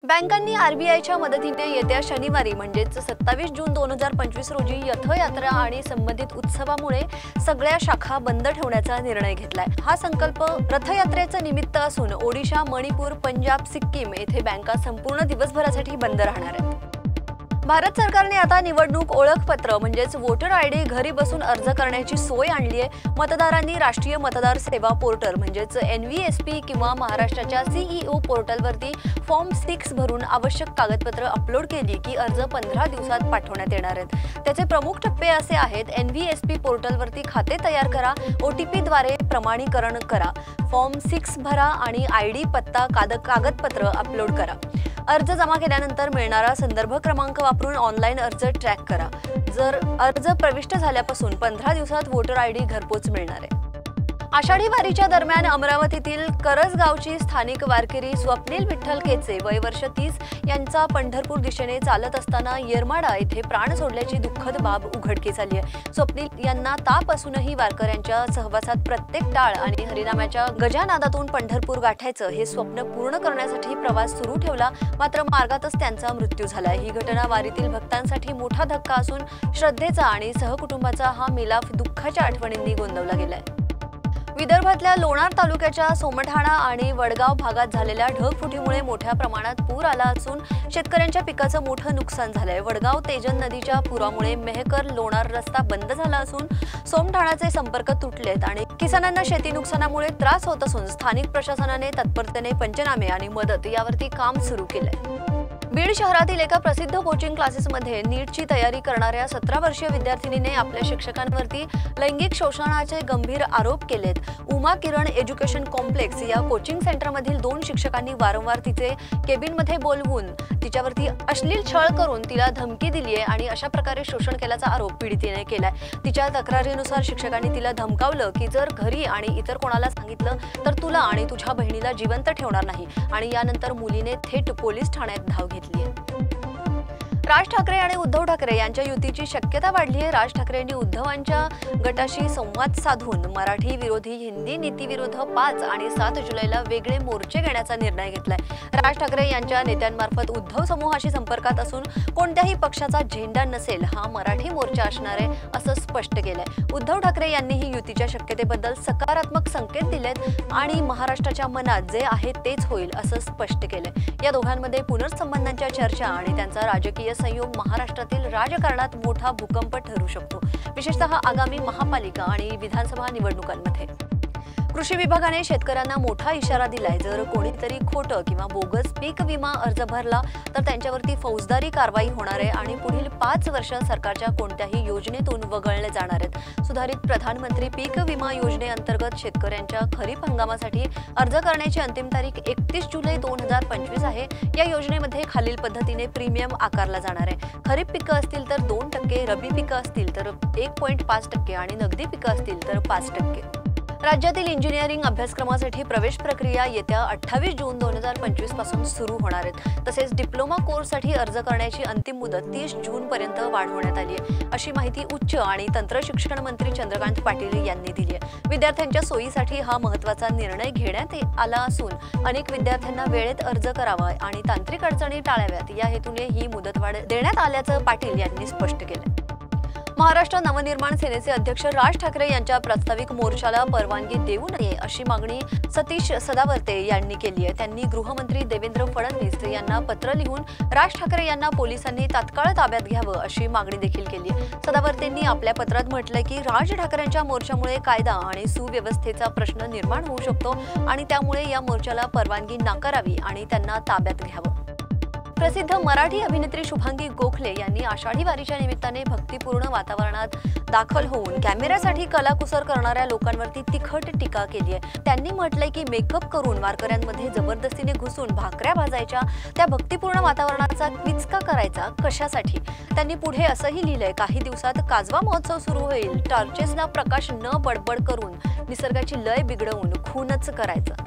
बँकांनी आरबीआयच्या मदतीने येत्या शनिवारी म्हणजेच 27 जून 2025 रोजी रथयात्रा आणि संबंधित उत्सवामुळे सगळ्या शाखा बंद ठेवण्याचा निर्णय घेतलाय। हा संकल्प रथयात्रेचं निमित्त असून ओडिशा, मणिपूर, पंजाब, सिक्कीम येथे बँका संपूर्ण दिवसभरासाठी बंद राहणार आहेत। भारत सरकारने आता निवडणूक ओळखपत्र म्हणजेच वोटर आयडी घरी बसून अर्ज करण्याची सोय आणली आहे। मतदारांनी राष्ट्रीय मतदार सेवा पोर्टल म्हणजेच NVSP किंवा महाराष्ट्राच्या CEO पोर्टलवरती फॉर्म 6 भरून आवश्यक कागदपत्र अपलोड केली की अर्ज 15 दिवसात पाठवण्यात येणार आहेत। त्याचे प्रमुख टप्पे असे आहेत: NVSP पोर्टलवरती खाते तयार करा, OTP द्वारे प्रमाणीकरण करा, फॉर्म 6 भरा आणि ID पत्ता कागदपत्र अपलोड करा। अर्ज जमा केल्यानंतर मिळणारा संदर्भ क्रमांक वापरून ऑनलाईन अर्ज ट्रॅक करा। जर अर्ज प्रविष्ट झाल्यापासून 15 दिवसात वोटर आयडी घरपोच मिळणार आहे। आषाढी वारीच्या दरम्यान अमरावतीतील करसगावची स्थानिक वारकरी स्वप्नील विठ्ठल केचे वय वर्ष 30 यांचा पंढरपूर दिशेने चालत असताना येरमाडा येथे प्राण सोडल्याची दुःखद बाब उघडकीस आली आहे। स्वप्नील यांना ताप असूनही वारकऱ्यांच्या सहवासात प्रत्येक टाळ आणि हरिनामाच्या गजानादातून पंढरपूर गाठायचं हे स्वप्न पूर्ण करण्यासाठी प्रवास सुरू ठेवला, मात्र मार्गातच त्यांचा मृत्यू झाला। ही घटना वारीतील भक्तांसाठी मोठा धक्का असून श्रद्धेचा आणि सहकुटुंबाचा हा मिलाफ दुःखाच्या आठवणींनी गोंदवला गेलाय। विदर्भातल्या लोणार तालुक्याच्या सोमठाणा आणि वडगाव भागात झालेल्या ढगफुटीमुळे मोठ्या प्रमाणात पूर आला असून शेतकऱ्यांच्या पिकाचं मोठं नुकसान झालंय। वडगाव तेजन नदीच्या पुरामुळे मेहकर लोणार रस्ता बंद झाला असून सोमठाणाचे संपर्क तुटलेत आणि किसानांना शेती नुकसानामुळे त्रास होत असून स्थानिक प्रशासनाने तत्परतेने पंचनामे आणि मदत यावरती काम सुरू केलंय। बीड शहरातील एका प्रसिद्ध कोचिंग क्लासेसमध्ये नीटची तयारी करणाऱ्या 17 वर्षीय विद्यार्थिनीने आपल्या शिक्षकांवरती लैंगिक शोषणाचे गंभीर आरोप केलेत। उमा किरण एज्युकेशन कॉम्प्लेक्स या कोचिंग सेंटरमधील 2 शिक्षकांनी वारंवार तिचे केबिनमध्ये बोलवून तिच्यावरती अश्लील छळ करून तिला धमकी दिली आहे आणि अशा प्रकारे शोषण केल्याचा आरोप पीडितेने केलाय। तिच्या तक्रारीनुसार शिक्षकांनी तिला धमकावलं की जर घरी आणि इतर कोणाला सांगितलं तर तुला आणि तुझ्या बहिणीला जिवंत ठेवणार नाही आणि यानंतर मुलीने थेट पोलीस ठाण्यात धाव घेतली। राज ठाकरे आणि उद्धव ठाकरे यांच्या युतीची शक्यता वाढली आहे। राज ठाकरेंनी उद्धवांच्या गटाशी संवाद साधून मराठी विरोधी हिंदी नीतीविरोध 5 आणि 7 जुलैला वेगळे मोर्चे घेण्याचा निर्णय घेतलाय। राज ठाकरे यांच्या नेत्यांमार्फत उद्धव समूहाशी संपर्कात असून कोणत्याही पक्षाचा झेंडा नसेल, हा मराठी मोर्चा असणार आहे असं स्पष्ट केलंय। उद्धव ठाकरे यांनीही युतीच्या शक्यतेबद्दल सकारात्मक संकेत दिलेत आणि महाराष्ट्राच्या मनात जे आहे तेच होईल असं स्पष्ट केलंय। या दोघांमध्ये पुनर्संबंधांच्या चर्चा आणि त्यांचा राजकीय संयोग महाराष्ट्रातील राजकारणात मोठा भूकंप ठरू शकतो, विशेषतः आगामी महापालिका आणि विधानसभा निवडणुकांमध्ये। कृषी विभागाने शेतकऱ्यांना मोठा इशारा दिलाय। जर कोणीतरी खोटं किंवा बोगस पीक विमा अर्ज भरला तर त्यांच्यावरती फौजदारी कारवाई होणार आहे आणि पुढील 5 वर्ष सरकारच्या कोणत्याही योजनेतून वगळले जाणार आहेत। सुधारित प्रधानमंत्री पीक विमा योजनेअंतर्गत शेतकऱ्यांच्या खरीप हंगामासाठी अर्ज करण्याची अंतिम तारीख 31 जुलै 2025 आहे। या योजनेमध्ये खालील पद्धतीने प्रीमियम आकारला जाणार आहे। खरीप पिकं असतील तर 2%, रब्बी पिकं असतील तर 1.5% आणि नगदी पिकं असतील तर 5%। राज्यातील इंजिनिअरिंग अभ्यासक्रमासाठी प्रवेश प्रक्रिया येत्या 28 जून 2025 पासून सुरू होणार आहेत। तसेच डिप्लोमा कोर्ससाठी अर्ज करण्याची अंतिम मुदत 30 जून पर्यंत वाढवण्यात आली आहे, अशी माहिती उच्च आणि तंत्र शिक्षण मंत्री चंद्रकांत पाटील यांनी दिली आहे। विद्यार्थ्यांच्या सोयीसाठी हा महत्त्वाचा निर्णय घेण्यात आला असून अनेक विद्यार्थ्यांना वेळेत अर्ज करावा आणि तांत्रिक अडचणी टाळाव्यात या हेतूने ही मुदतवाढ देण्यात आल्याचं पाटील यांनी स्पष्ट केलं। महाराष्ट्र नवनिर्माण सेनेचे अध्यक्ष राज ठाकरे यांच्या प्रस्तावित मोर्चाला परवानगी देऊ नये अशी मागणी सतीश सदावर्ते यांनी केली आहे। त्यांनी गृहमंत्री देवेंद्र फडणवीस यांना पत्र लिहून राज ठाकरे यांना पोलिसांनी तात्काळ ताब्यात घ्यावं अशी मागणी देखील केली आहे। सदावर्तेंनी आपल्या पत्रात म्हटलंय की राज ठाकरेंच्या मोर्चामुळे कायदा आणि सुव्यवस्थेचा प्रश्न निर्माण होऊ शकतो आणि त्यामुळे या मोर्चाला परवानगी नाकारावी आणि त्यांना ताब्यात घ्यावं। प्रसिद्ध मराठी अभिनेत्री शुभांगी गोखले यांनी आषाढी वारीच्या निमित्ताने भक्तिपूर्ण वातावरणात दाखल होऊन कॅमेऱ्यासाठी कलाकुसर करणाऱ्या लोकांवरती तिखट टीका केली आहे। त्यांनी म्हटलंय की मेकअप करून वारकऱ्यांमध्ये जबरदस्तीने घुसून भाकऱ्या भाजायच्या, त्या भक्तिपूर्ण वातावरणाचा विचका करायचा कशासाठी। त्यांनी पुढे असंही लिहिलंय, काही दिवसात काजवा महोत्सव सुरू होईल, टॉर्चेसना प्रकाश न बडबड करून निसर्गाची लय बिघडवून खूनच करायचा।